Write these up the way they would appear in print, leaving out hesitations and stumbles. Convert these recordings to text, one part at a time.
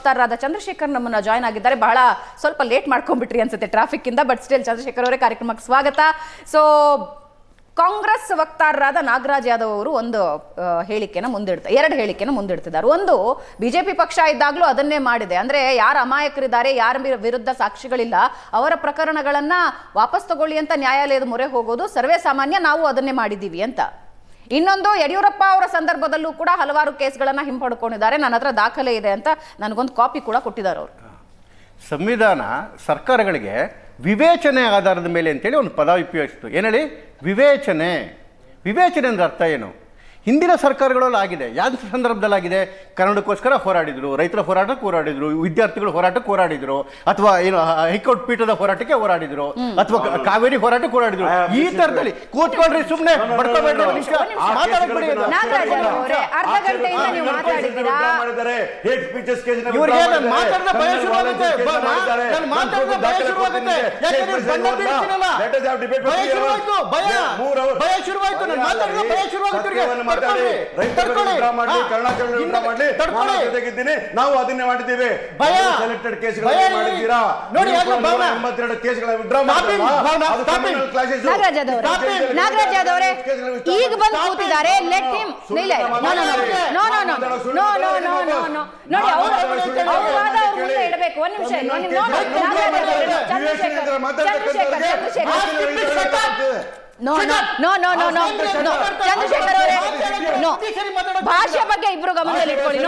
ವಕ್ತಾರರಾದ ಚಂದ್ರಶೇಖರ್ ನಮ್ಮನ್ನ ಜಾಯ್ನ್ ಆಗಿದ್ದಾರೆ. ಬಹಳ ಸ್ವಲ್ಪ ಲೇಟ್ ಮಾಡ್ಕೊಂಡ್ಬಿಟ್ರಿ ಅನ್ಸುತ್ತೆ ಟ್ರಾಫಿಕ್ ಇಂದ, ಬಟ್ ಸ್ಟಿಲ್ ಚಂದ್ರಶೇಖರ್ ಅವರೇ ಕಾರ್ಯಕ್ರಮಕ್ಕೆ ಸ್ವಾಗತ. ಸೊ ಕಾಂಗ್ರೆಸ್ ವಕ್ತಾರರಾದ ನಾಗರಾಜ್ ಯಾದವ್ ಅವರು ಒಂದು ಎರಡು ಹೇಳಿಕೆನ ಮುಂದಿಡ್ತಿದ್ದಾರೆ. ಒಂದು, ಬಿಜೆಪಿ ಪಕ್ಷ ಇದ್ದಾಗಲೂ ಅದನ್ನೇ ಮಾಡಿದೆ, ಅಂದ್ರೆ ಯಾರು ಅಮಾಯಕರಿದ್ದಾರೆ, ಯಾರ ವಿರುದ್ಧ ಸಾಕ್ಷಿಗಳಿಲ್ಲ, ಅವರ ಪ್ರಕರಣಗಳನ್ನ ವಾಪಸ್ ತಗೊಳ್ಳಿ ಅಂತ ನ್ಯಾಯಾಲಯದ ಮೊರೆ ಹೋಗೋದು ಸರ್ವೇ ಸಾಮಾನ್ಯ, ನಾವು ಅದನ್ನೇ ಮಾಡಿದ್ದೀವಿ ಅಂತ. ಇನ್ನೊಂದು, ಯಡಿಯೂರಪ್ಪ ಅವರ ಸಂದರ್ಭದಲ್ಲೂ ಕೂಡ ಹಲವಾರು ಕೇಸ್ಗಳನ್ನ ಹಿಂಪಡ್ಕೊಂಡಿದ್ದಾರೆ, ನನ್ನ ಹತ್ರ ದಾಖಲೆ ಇದೆ ಅಂತ ನನಗೊಂದು ಕಾಪಿ ಕೂಡ ಕೊಟ್ಟಿದ್ದಾರೆ ಅವರು. ಸಂವಿಧಾನ ಸರ್ಕಾರಗಳಿಗೆ ವಿವೇಚನೆ ಆಧಾರದ ಮೇಲೆ ಅಂತೇಳಿ ಒಂದು ಪದ ಉಪಯೋಗಿಸ್ತು. ಏನು ಹೇಳಿ? ವಿವೇಚನೆ. ವಿವೇಚನೆ ಅಂದ್ರೆ ಅರ್ಥ ಏನು? ಹಿಂದಿನ ಸರ್ಕಾರಗಳಲ್ಲಿ ಆಗಿದೆ. ಯಾವ ಸಂದರ್ಭದಲ್ಲಾಗಿದೆ? ಕನ್ನಡಕ್ಕೋಸ್ಕರ ಹೋರಾಡಿದ್ರು, ರೈತರ ಹೋರಾಟಕ್ಕೆ ಹೋರಾಡಿದ್ರು, ವಿದ್ಯಾರ್ಥಿಗಳ ಹೋರಾಟಕ್ಕೆ ಹೋರಾಡಿದ್ರು, ಅಥವಾ ಏನು ಹೈಕೋರ್ಟ್ ಪೀಠದ ಹೋರಾಟಕ್ಕೆ ಹೋರಾಡಿದ್ರು, ಅಥವಾ ಕಾವೇರಿ ಹೋರಾಟಕ್ಕೆ ಹೋರಾಡಿದ್ರು. ಈ ತರದಲ್ಲಿ ಕೂತ್ಕೊಂಡ್ರಿ ಸುಮ್ಮನೆ ನಾವು ಅದನ್ನೇ ಮಾಡಿದ್ದೇವೆ. ಸೆಲೆಕ್ಟೆಡ್ ಕೇಸ್ಗಳು ಮಾಡಿದ್ದೀರಾ? ನೋಡಿ, 82 ಕೇಸ್ಗಳ ವಿಡ್ರಾ ನಾಗರಾಜ್ ಯಾದವ್ ಅವರೇ ಈಗ ಬಂದು ಕೂತಿದ್ದಾರೆ. Let him. ನೋಡಿ ಮುಂದೆ ಇಡಬೇಕು. ಒಂದ್ ನಿಮಿಷ. ಚಂದ್ರಶೇಖರ್ ಅವರೇ, ಭಾಷೆ ಬಗ್ಗೆ ಇಬ್ರು ಗಮನದಲ್ಲಿ ಇಟ್ಕೊಳ್ಳಿ.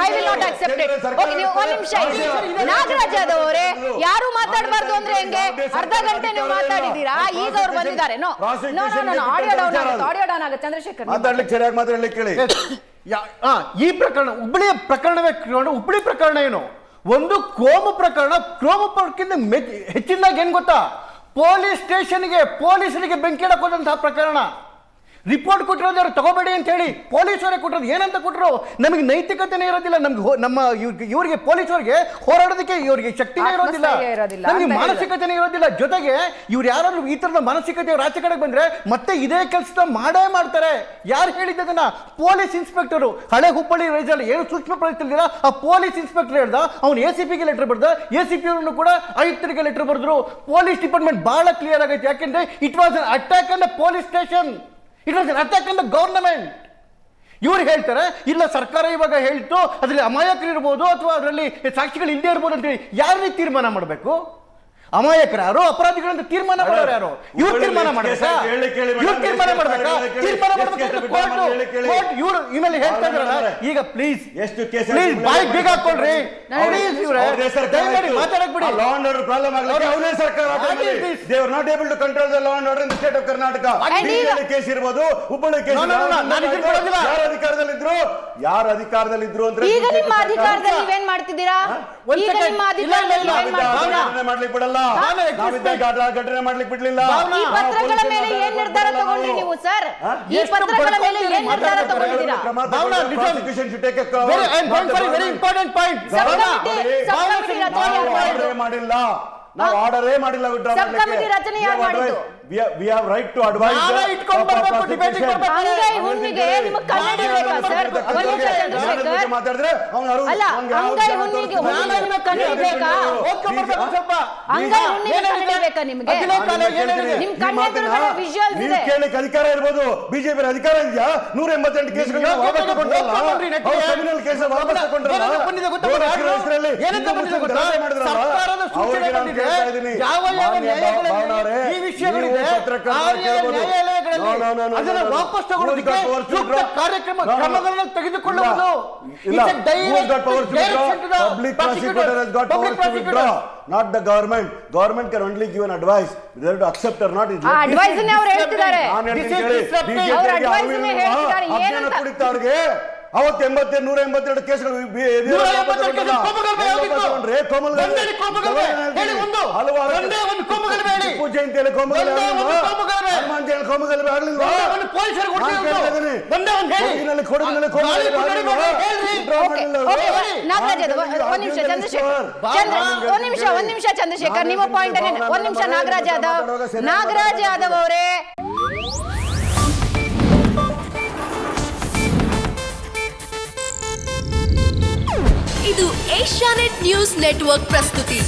I will not accept it. Okay, ನೀವು ಒಂದ್ ನಿಮಿಷ ಇರಿ. ನಾಗರಾಜ್ ಯಾದವ್ ಅವರೇ, ಯಾರು ಮಾತಾಡಬಾರ್ದು ಅಂದ್ರೆ ಹೆಂಗೆ? ಅರ್ಧ ಗಂಟೆ ನೀವು ಮಾತಾಡಿದ್ದೀರಾ, ಈಗ ಅವ್ರು ಬಂದಿದ್ದಾರೆ. ಆಡಿಯೋ ಡೌನ್ ಆಗುತ್ತೆ. ಚಂದ್ರಶೇಖರ್ ಮಾತಾಡ್ಲಿಕ್ಕೆ ಸರಿಯಾಗಿ ಮಾತಾಡ್ಲಿಕ್ಕೆ ಕೇಳಿ. ಈ ಪ್ರಕರಣ ಹುಬ್ಬಳ್ಳಿಯ ಪ್ರಕರಣವೇ. ಹುಬ್ಬಳ್ಳಿ ಪ್ರಕರಣ ಏನು? ಒಂದು ಕೋಮು ಪ್ರಕರಣ. ಕೋಮು ಪ್ರಕರಣಕ್ಕಿಂತ ಹೆಚ್ಚಿನದಾಗಿ ಏನ್ ಗೊತ್ತಾ? ಪೊಲೀಸ್ ಸ್ಟೇಷನ್ಗೆ ಪೊಲೀಸರಿಗೆ ಬೆಂಕಿ ಹಾಕೋದಂತಹ ಪ್ರಕರಣ. ರಿಪೋರ್ಟ್ ಕೊಟ್ಟಿರೋದು ಯಾರು ತಗೋಬೇಡಿ ಅಂತ ಹೇಳಿ ಪೊಲೀಸರೇ ಕೊಟ್ಟಿರೋದು. ಏನಂತ ಕೊಟ್ಟರು? ನಮಗೆ ನೈತಿಕತೆನೇ ಇರೋದಿಲ್ಲ, ನಮ್ಗೆ ನಮ್ಮ ಇವರಿಗೆ ಪೊಲೀಸರಿಗೆ ಹೋರಾಡೋದಕ್ಕೆ ಇವರಿಗೆ ಶಕ್ತಿನೇ ಇರೋದಿಲ್ಲ, ನಮಗೆ ಮಾನಸಿಕತೆನೇ ಇರೋದಿಲ್ಲ. ಜೊತೆಗೆ ಇವ್ರು ಯಾರಾದ್ರೂ ಈ ತರದ ಮಾನಸಿಕತೆ ಆಚೆ ಕಡೆಗೆ ಬಂದ್ರೆ ಮತ್ತೆ ಇದೇ ಕೆಲಸ ಮಾಡೇ ಮಾಡ್ತಾರೆ. ಯಾರು ಹೇಳಿದ್ದನ್ನ? Police inspector. ಹಳೆ ಹುಬ್ಬಳ್ಳಿ ರೈಜಲ್ಲಿ ಏನು ಸೂಕ್ಷ್ಮ ಪ್ರದೇಶದಲ್ಲಿಲ್ಲ, ಆ ಪೊಲೀಸ್ ಇನ್ಸ್ಪೆಕ್ಟರ್ ಹೇಳ್ದ, ಅವ್ನು ACPಗೆ ಲೆಟರ್ ಬರ್ದ, ACP ಅವರು ಕೂಡ ಆಯುಕ್ತರಿಗೆ ಲೆಟರ್ ಬರೆದ್ರು. ಪೊಲೀಸ್ ಡಿಪಾರ್ಟ್ಮೆಂಟ್ ಬಹಳ ಕ್ಲಿಯರ್ ಆಗೈತೆ. ಯಾಕೆಂದ್ರೆ it was an attack on the police station, it was an attack on the government. ಇವ್ರು ಹೇಳ್ತಾರೆ ಇಲ್ಲ ಸರ್ಕಾರ ಇವಾಗ ಹೇಳ್ತು ಅದರಲ್ಲಿ ಅಮಾಯಕರು ಇರ್ಬೋದು ಅಥವಾ ಅದರಲ್ಲಿ ಸಾಕ್ಷಿಗಳು ಇಲ್ಲದೆ ಇರ್ಬೋದು ಅಂತೇಳಿ. ಯಾರನ್ನ ತೀರ್ಮಾನ ಮಾಡಬೇಕು? ಅಮಾಯಕರು ಯಾರು, ಅಪರಾಧಿಗಳಂತ ತೀರ್ಮಾನ ಮಾಡೋರು ಯಾರು? ಇವ್ರು ತೀರ್ಮಾನ ಮಾಡ್ಬೇಕಾ? ಇವ್ರು ತೀರ್ಮಾನ ಮಾಡ್ಬೇಕಾ? ತೀರ್ಮಾನ ಮಾಡ್ಬೇಕು. ಇವ್ರು ಇಮೇಲೆ ಹೇಳ್ತಾ ಇದ್ರಲ್ಲ, ಈಗ ಪ್ಲೀಸ್ ಬಾಯಿಗೆ ಬೀಗ ಹಾಕೊಳ್ರಿ, ಮಾತಾಡಕ್ ಬಿಡಿ. ಲಾ ಅಂಡ್ ಆರ್ಡರ್ ಪ್ರಾಬ್ಲಮ್ ಆಗಲಿಕ್ಕೆ ಅವನೇ ಸರ್ಕಾರ. They are not able to control the law and order in the state of Karnataka. Case ಇರ್ಬೋದು, ಹುಬ್ಬಳ್ಳಿ ಕೇಸ್. ಯಾರು ಅಧಿಕಾರದಲ್ಲಿದ್ರು? ಯಾರು ಅಧಿಕಾರದಲ್ಲಿದ್ರು ಅಂದ್ರೆ ಈಗ ನಿಮ್ಮ ಅಧಿಕಾರದಲ್ಲಿ ನೀವೇನ್ ಮಾಡ್ತಿದ್ದೀರಾ? ಈಗ ನಿಮ್ಮ ಅಧಿಕಾರದಲ್ಲಿ ನೀವೇನ್ ಮಾಡ್ತಿದ್ದೀರಾ? ಮಾಡ್ಲಿಕ್ಕೆ ಬಿಡಲ್ಲ. ಘಟನೆ ಮಾಡ್ಲಿಕ್ಕೆ ಬಿಡ್ಲಿಲ್ಲ. ಈ ಪತ್ರಗಳ ಮೇಲೆ ಏನ್ ನಿರ್ಧಾರ ತಗೊಂಡ್ರಿ ನೀವು ಸರ್? ಈ ಪತ್ರಗಳ ಮೇಲೆ ಏನ್ ನಿರ್ಧಾರ ತಗೊಂಡಿದ್ದೀರಾ? ಮಾಡಿಲ್ಲ, ನಾವು ಆರ್ಡರೇ ಮಾಡಿಲ್ಲ. ಸಬ್ ಕಮಿಟಿ ರಚನೆ ಯಾರು ಮಾಡಿದ್ದು? We have right to advise. ಅಂಗೈ ಹುಣ್ಣಿಗೆ ನಿಮಗೆ ಕನ್ನಡಿ ಬೇಕಾ ಸರ್? ಮಾತಾಡಿದ್ರೆ ಅಲ್ಲ, ಅಂಗೈ ಹುಣ್ಣಿಗೆ ನಿಮಗೆ ಕನ್ನಡಿ ಬೇಕಾ? ಅಂಗೈ ಹುಣ್ಣಿಗೆ ಕನ್ನಡಿ ಬೇಕಾ ನಿಮಗೆ? ನಿಮ್ ಕಣ್ಣೆದುರುಗಡೆ ವಿಜುವಲ್ಸ್ ಇದೆ. ಕೇಳಲಿಕ್ಕೆ ಅಧಿಕಾರ ಇರ್ಬೋದು, ಬಿಜೆಪಿ ಅಧಿಕಾರ ಇದೆಯಾ? 187 ಕೇಸ್ಗಳನ್ನ ವಾಪಸ್ ತಗೊಂಡ್ರಲ್ಲ, ಕ್ರಿಮಿನಲ್ ಕೇಸ್ ವಾಪಸ್ ತಗೊಂಡ್ರಲ್ಲ. ವಾಪಸ್ ತಗೊಳ್ಳೋದಕ್ಕೆ ಕಾರ್ಯಕ್ರಮ ಕ್ರಮಗಳನ್ನು ತೆಗೆದುಕೊಳ್ಳುವುದು. Not the government. Government can only give an advice. Whether to accept or not is advice ne ಅವರು ಹೇಳ್ತಿದ್ದಾರೆ. ಅವರು advice ne ಹೇಳ್ತಿದ್ದಾರೆ. ಏನಂತ ಕುಡಿತಾವ್ರಿಗೆ ಅವತ್ತು 182 ಕೇಸ್ಗಳು ಜಯಂತಿಯಲ್ಲಿ ಒಂದ್ ನಿಮಿಷ ಚಂದ್ರಶೇಖರ್, ನಿಮ್ಮ ಪಾಯಿಂಟ್ ಒಂದ್ ನಿಮಿಷ. ನಾಗರಾಜ್ ಯಾದವ್ ಅವರೇ, ಇದು ಏಷ್ಯಾನೆಟ್ ನ್ಯೂಸ್ ನೆಟ್ವರ್ಕ್ ಪ್ರಸ್ತುತಿ.